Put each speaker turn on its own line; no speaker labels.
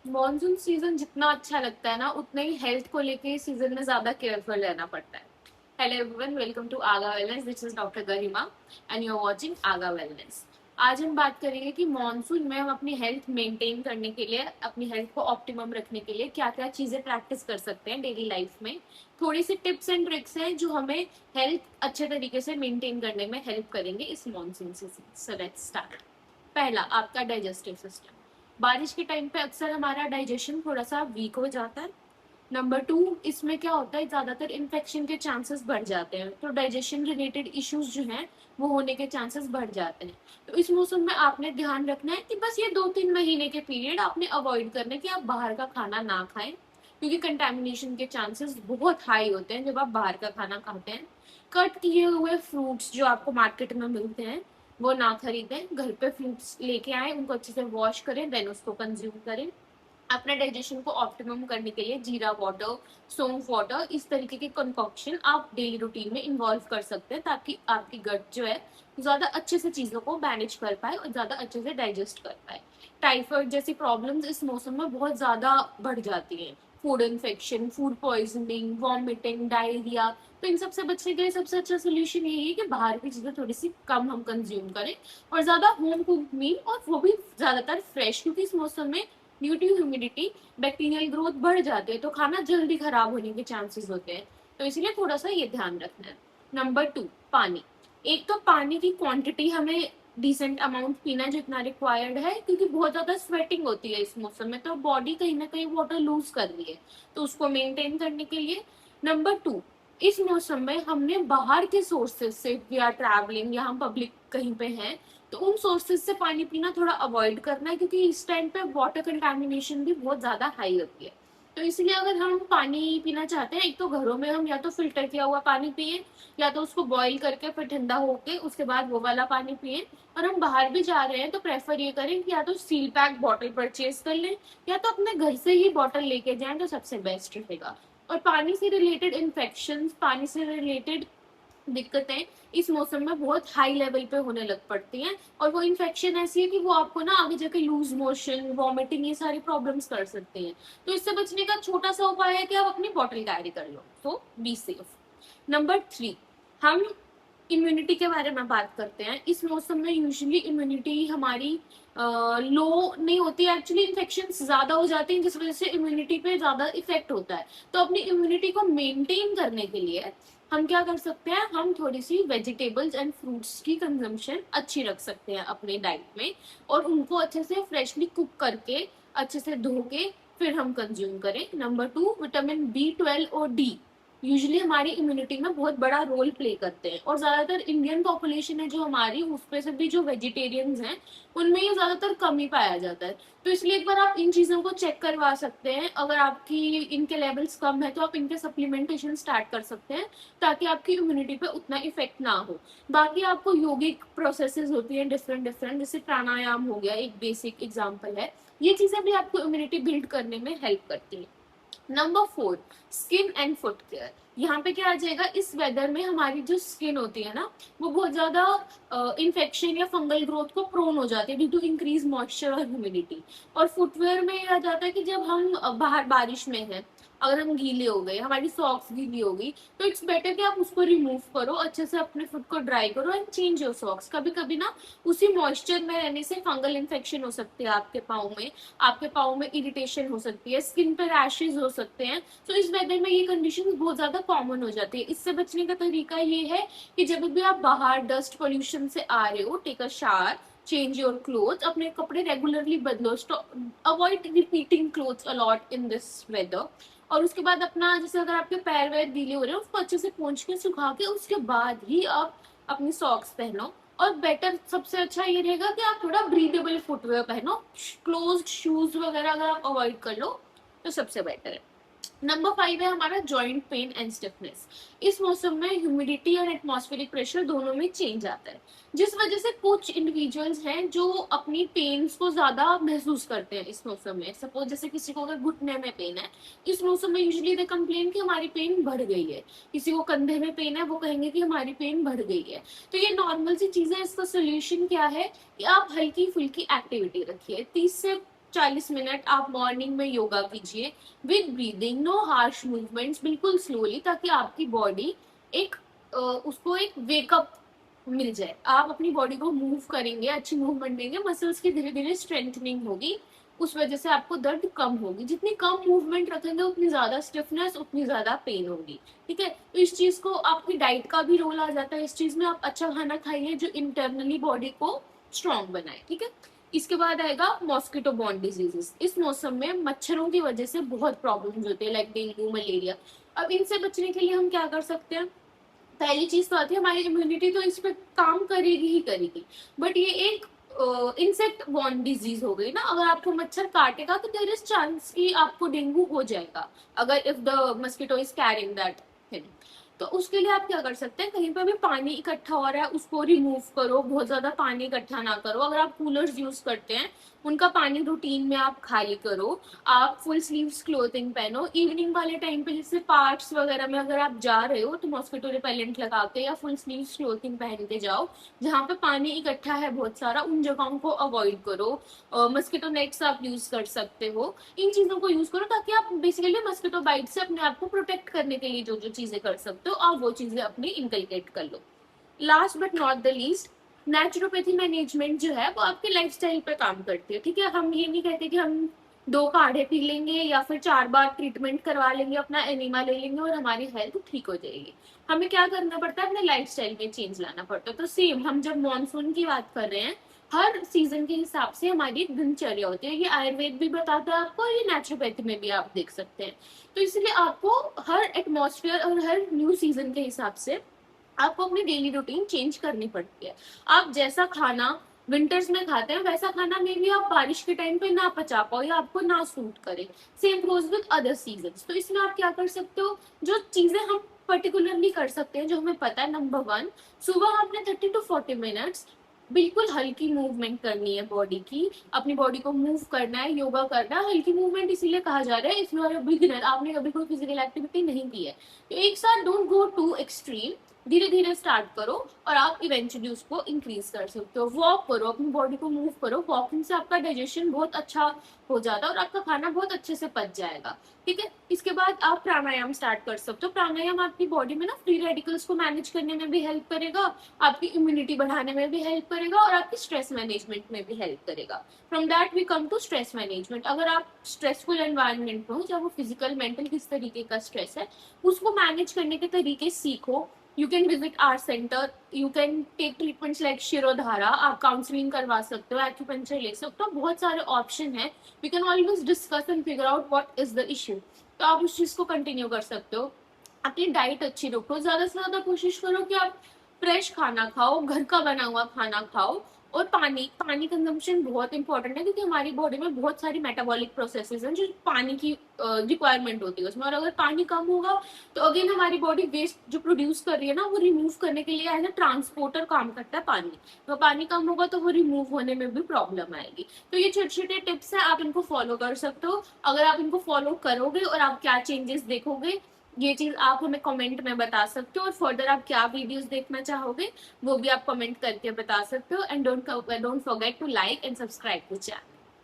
Monsoon season जितना अच्छा लगता है ना, उतना ही हेल्थ को लेके इस सीजन में ज्यादा केयरफुल रहना पड़ता है। Hello everyone, welcome to Aaga wellness. This is doctor Garima and you are watching Aaga wellness. आज हम बात करेंगे कि मॉनसून में हम अपनी हेल्थ मेंटेन करने के लिए, अपनी हेल्थ को ऑप्टिमम रखने के लिए क्या क्या चीजें प्रैक्टिस कर सकते हैं डेली लाइफ में। थोड़ी सी टिप्स एंड ट्रिक्स हैं जो हमें हेल्थ अच्छे तरीके से मेंटेन करने में हेल्प करेंगे इस monsoon season. So let's start. पहला, आपका डाइजेस्टिव सिस्टम। बारिश के टाइम पे अक्सर हमारा डाइजेशन थोड़ा सा वीक हो जाता है। नंबर टू, इसमें क्या होता है, ज्यादातर इन्फेक्शन के चांसेस बढ़ जाते हैं, तो डाइजेशन रिलेटेड इश्यूज जो हैं वो होने के चांसेस बढ़ जाते हैं। तो इस मौसम में आपने ध्यान रखना है कि बस ये 2-3 महीने के पीरियड आपने अवॉइड करने कि आप बाहर का खाना ना खाएं, क्योंकि कंटेमिनेशन के चांसेस बहुत हाई होते हैं जब आप बाहर का खाना खाते हैं। कट किए हुए फ्रूट्स जो आपको मार्केट में मिलते हैं वो ना खरीदें, घर पे फ्रूट्स लेके आए, उनको अच्छे से वॉश करें, देन उसको कंज्यूम करें। अपने डाइजेशन को ऑप्टिमम करने के लिए जीरा वाटर, सौंफ वाटर, इस तरीके के कंकॉक्शन आप डेली रूटीन में इन्वॉल्व कर सकते हैं, ताकि आपकी गट जो है ज्यादा अच्छे से चीजों को मैनेज कर पाए और ज्यादा अच्छे से डाइजेस्ट कर पाए। टाइफाइड जैसी प्रॉब्लम्स इस मौसम में बहुत ज्यादा बढ़ जाती हैं। Food infection, food poisoning, vomiting, diarrhoea. तो इन सबसे बचने के लिए सबसे अच्छा सोल्यूशन यही है कि बाहर की चीजें थोड़ी सी कम हम कंज्यूम करें और ज्यादा होम कुक्ड मील, और वो भी ज्यादातर फ्रेश, क्योंकि इस मौसम में due to humidity bacterial growth बढ़ जाती है, तो खाना जल्दी खराब होने के चांसेस होते हैं। तो इसलिए थोड़ा सा ये ध्यान रखना है। नंबर टू, पानी। एक तो पानी की क्वांटिटी हमें डिसेंट अमाउंट पीना जितना रिक्वायर्ड है, क्योंकि बहुत ज्यादा स्वेटिंग होती है इस मौसम में, तो बॉडी कहीं ना कहीं वाटर लूज कर रही है, तो उसको मेंटेन करने के लिए। नंबर टू, इस मौसम में हमने बाहर के सोर्सेज से, वी आर ट्रैवलिंग या हम पब्लिक कहीं पे हैं, तो उन सोर्सेज से पानी पीना थोड़ा अवॉइड करना है, क्योंकि इस टाइम पे वाटर कंटेमिनेशन भी बहुत ज्यादा हाई होती है। तो इसलिए अगर हम पानी पीना चाहते हैं, एक तो घरों में हम या तो फिल्टर किया हुआ पानी पिए, या तो उसको बॉईल करके फिर ठंडा होके उसके बाद वो वाला पानी पिए। और हम बाहर भी जा रहे हैं तो प्रेफर ये करें कि या तो सील पैक बॉटल परचेज कर लें, या तो अपने घर से ही बॉटल लेके जाएं, तो सबसे बेस्ट रहेगा। और पानी से रिलेटेड इन्फेक्शन, पानी से रिलेटेड दिक्कतें इस मौसम में बहुत हाई लेवल पे होने लग पड़ती हैं, और वो इन्फेक्शन ऐसी है कि वो आपको ना आगे जाके लूज मोशन, वॉमिटिंग, ये सारी प्रॉब्लम्स कर सकती हैं। तो इससे बचने का छोटा सा उपाय है कि आप अपनी बॉटल कैरी कर लो, तो बी सेफ। नंबर थ्री, हम इम्यूनिटी के बारे में बात करते हैं। इस मौसम में यूजुअली इम्यूनिटी हमारी लो नहीं होती, एक्चुअली इन्फेक्शन ज्यादा हो जाते हैं, जिस वजह से इम्यूनिटी पे ज्यादा इफेक्ट होता है। तो अपनी इम्यूनिटी को मेंटेन करने के लिए हम क्या कर सकते हैं, हम थोड़ी सी वेजिटेबल्स एंड फ्रूट्स की कंजम्पशन अच्छी रख सकते हैं अपने डाइट में, और उनको अच्छे से फ्रेशली कुक करके, अच्छे से धो के फिर हम कंज्यूम करें। नंबर टू, विटामिन बी 12 और डी यूजुअली हमारी इम्यूनिटी में बहुत बड़ा रोल प्ले करते हैं, और ज्यादातर इंडियन पॉपुलेशन है जो हमारी, उसमें से भी जो वेजिटेरियंस हैं उनमें ये ज्यादातर कमी पाया जाता है। तो इसलिए एक बार आप इन चीजों को चेक करवा सकते हैं। अगर आपकी इनके लेवल्स कम है तो आप इनके सप्लीमेंटेशन स्टार्ट कर सकते हैं, ताकि आपकी इम्यूनिटी पे उतना इफेक्ट ना हो। बाकी आपको योगिक प्रोसेसेस होती हैं डिफरेंट डिफरेंट, जैसे प्राणायाम हो गया, एक बेसिक एग्जाम्पल है। ये चीजें भी आपको इम्यूनिटी बिल्ड करने में हेल्प करती है। Number four, skin and foot care. यहाँ पे क्या आ जाएगा, इस वेदर में हमारी जो स्किन होती है ना, वो बहुत ज्यादा इन्फेक्शन या फंगल ग्रोथ को प्रोन हो जाती है ड्यू टू इंक्रीज मॉइस्चर और ह्यूमिडिटी। और फुटवेयर में ये आ जाता है कि जब हम बाहर बारिश में हैं, अगर हम गीले हो गए, हमारी सॉक्स गीली हो गई, तो इट्स बेटर कि आप उसको रिमूव करो, अच्छे से अपने फुट को ड्राई करो एंड चेंज योर सॉक्स। कभी कभी ना उसी मॉइस्चर में रहने से फंगल इन्फेक्शन हो सकती है आपके पाँव में, आपके पाँव में इरिटेशन हो सकती है, स्किन पर रैशेज हो सकते हैं। तो इस वेदर में ये कंडीशन बहुत ज्यादा कॉमन हो जाती है। इससे बचने का तरीका ये है कि जब भी आप बाहर डस्ट पोल्यूशन से आ रहे हो, take a shower, change your cloth, अपने कपड़े रेगुलरली बदलो, avoid repeating clothes a lot in this weather. और उसके बाद अपना, जैसे अगर आपके पैर वैर गीले हो रहे हैं, उसको अच्छे से पोंछ के सुखा के उसके बाद ही आप अपनी सॉक्स पहनो। और बेटर, सबसे अच्छा ये रहेगा कि आप थोड़ा ब्रीदेबल फुटवेयर पहनो, क्लोज्ड शूज वगैरह अगर आप अवॉइड कर लो तो सबसे बेटर है। नंबर 5 है हमारा जॉइंट पेन एंड स्टिफनेस। इस मौसम में ह्यूमिडिटी और एटमॉस्फेरिक प्रेशर दोनों में चेंज आता है, जिस वजह से कुछ इंडिविजुअल्स हैं जो अपनी पेन्स को ज्यादा महसूस करते हैं इस मौसम में। सपोज जैसे किसी को अगर घुटने में पेन है, इस मौसम में यूजुअली दे कंप्लेन कि हमारी पेन बढ़ गई है। किसी को कंधे में पेन है, वो कहेंगे कि हमारी पेन बढ़ गई है। तो ये नॉर्मल सी चीज है। इसका सोल्यूशन क्या है कि आप हल्की फुल्की एक्टिविटी रखिए, 30 से 40 मिनट आप मॉर्निंग में योगा कीजिए with breathing, no harsh movements, बिल्कुल स्लोली, ताकि आपकी बॉडी एक उसको एक वेकअप मिल जाए। आप अपनी बॉडी को मूव करेंगे, अच्छी मूवमेंट देंगे, मसल्स की धीरे धीरे स्ट्रेंथनिंग होगी, उस वजह से आपको दर्द कम होगी। जितनी कम मूवमेंट रखेंगे उतनी ज्यादा स्टिफनेस, उतनी ज्यादा पेन होगी। ठीक है, तो इस चीज को आपकी डाइट का भी रोल आ जाता है इस चीज में। आप अच्छा खाना खाइए जो इंटरनली बॉडी को स्ट्रॉन्ग बनाए। ठीक है, इसके बाद आएगा मॉस्किटो बॉर्न डिजीजेस। इस मौसम में मच्छरों की वजह से बहुत प्रॉब्लम्स होती है, लाइक डेंगू, मलेरिया। अब इनसे बचने के लिए हम क्या कर सकते हैं? पहली चीज तो आती है हमारी इम्यूनिटी, तो इस पे काम करेगी ही करेगी, बट ये एक इंसेक्ट बॉर्न डिजीज हो गई ना। अगर आपको मच्छर काटेगा तो देयर इज चांस कि आपको डेंगू हो जाएगा, अगर if the mosquito is carrying that thing. तो उसके लिए आप क्या कर सकते हैं? कहीं पर भी पानी इकट्ठा हो रहा है उसको रिमूव करो, बहुत ज्यादा पानी इकट्ठा ना करो। अगर आप कूलर्स यूज करते हैं उनका पानी रूटीन में आप खाली करो। आप फुल स्लीव्स क्लोथिंग पहनो। इवनिंग वाले टाइम पे जैसे पार्क्स वगैरह में अगर आप जा रहे हो तो मॉस्किटो रिपेलेंट लगा के या फुल स्लीव्स क्लोथिंग पहन के जाओ। जहाँ पे पानी इकट्ठा है बहुत सारा, उन जगहों को अवॉइड करो। मस्किटो नेट्स आप यूज कर सकते हो। इन चीजों को यूज करो ताकि आप बेसिकली मस्किटो बाइट से अपने आप को प्रोटेक्ट करने के लिए जो जो चीजें कर सकते हो आप वो चीजें अपनी इनकलकेट कर लो। Last but not the least, naturopathy management जो है वो आपके लाइफस्टाइल पे काम करती है। ठीक है, हम ये नहीं कहते कि हम 2 काढ़े पी लेंगे या फिर 4 बार ट्रीटमेंट करवा लेंगे, अपना एनिमा ले लेंगे और हमारी हेल्थ ठीक हो जाएगी। हमें क्या करना पड़ता है? अपने लाइफस्टाइल में चेंज लाना पड़ता है। तो सेम हम जब मॉनसून की बात कर रहे हैं, हर सीजन के हिसाब से हमारी एक दिनचर्या होती है। ये आयुर्वेद भी बताता है आपको, ये नेचुरोपैथी में भी आप देख सकते हैं। तो इसलिए आपको हर एटमॉस्फेयर और हर न्यू सीजन के हिसाब से आपको अपनी डेली रूटीन चेंज करनी पड़ती है। आप जैसा खाना विंटर्स में खाते हैं वैसा खाना में भी आप बारिश के टाइम पे ना पचा पाओ या आपको ना सूट करे। Same goes with other season. तो इसमें आप क्या कर सकते हो? जो चीजें हम पर्टिकुलरली कर सकते हैं, जो हमें पता है, नंबर 1, सुबह आपने 30 to 40 मिनट्स बिल्कुल हल्की मूवमेंट करनी है बॉडी की। अपनी बॉडी को मूव करना है, योगा करना है। हल्की मूवमेंट इसीलिए कहा जा रहा है, if you are a beginner, आपने कभी कोई फिजिकल एक्टिविटी नहीं की है तो एक साथ डोंट गो टू एक्सट्रीम, धीरे धीरे स्टार्ट करो और आप इवेंचुअली उसको इंक्रीज कर सकते हो। वॉक करो, अपनी बॉडी को मूव करो। वॉकिंग से आपका डाइजेशन बहुत अच्छा हो जाता है और आपका खाना बहुत अच्छे से पच जाएगा। ठीक है, इसके बाद आप प्राणायाम स्टार्ट कर सकते हो। प्राणायाम आपकी बॉडी में ना फ्री रेडिकल्स को मैनेज करने में भी हेल्प करेगा, आपकी इम्यूनिटी बढ़ाने में भी हेल्प करेगा और आपकी स्ट्रेस मैनेजमेंट में भी हेल्प करेगा। From that we come to stress management. अगर आप स्ट्रेसफुल एनवायरनमेंट में हो, चाहे वो फिजिकल मेंटल किस तरीके का स्ट्रेस है, उसको मैनेज करने के तरीके सीखो। You can visit our centre, you can take treatments like shirodhara, आप काउंसलिंग करवा सकते हो, एक्यूपेंचर ले सकते हो, बहुत सारे ऑप्शन है। We can always discuss and figure out what is the issue. तो आप उस चीज को कंटिन्यू कर सकते हो। अपनी डाइट अच्छी रखो, ज्यादा से ज्यादा कोशिश करो कि आप फ्रेश खाना खाओ, घर का बना हुआ खाना खाओ। और पानी पानी कंजम्पशन बहुत इंपॉर्टेंट है, क्योंकि हमारी बॉडी में बहुत सारी मेटाबॉलिक प्रोसेसेस हैं जो पानी की रिक्वायरमेंट होती है उसमें। और अगर पानी कम होगा तो अगेन हमारी बॉडी वेस्ट जो प्रोड्यूस कर रही है ना, वो रिमूव करने के लिए एज ए ट्रांसपोर्टर काम करता है पानी। तो पानी कम होगा तो वो रिमूव होने में भी प्रॉब्लम आएगी। तो ये छोटे छोटे टिप्स हैं, आप इनको फॉलो कर सकते हो। अगर आप इनको फॉलो करोगे और आप क्या चेंजेस देखोगे, ये चीज आप हमें कमेंट में बता सकते हो। और फर्दर आप क्या वीडियोस देखना चाहोगे वो भी आप कमेंट करके बता सकते हो। And don't forget to like and subscribe to channel.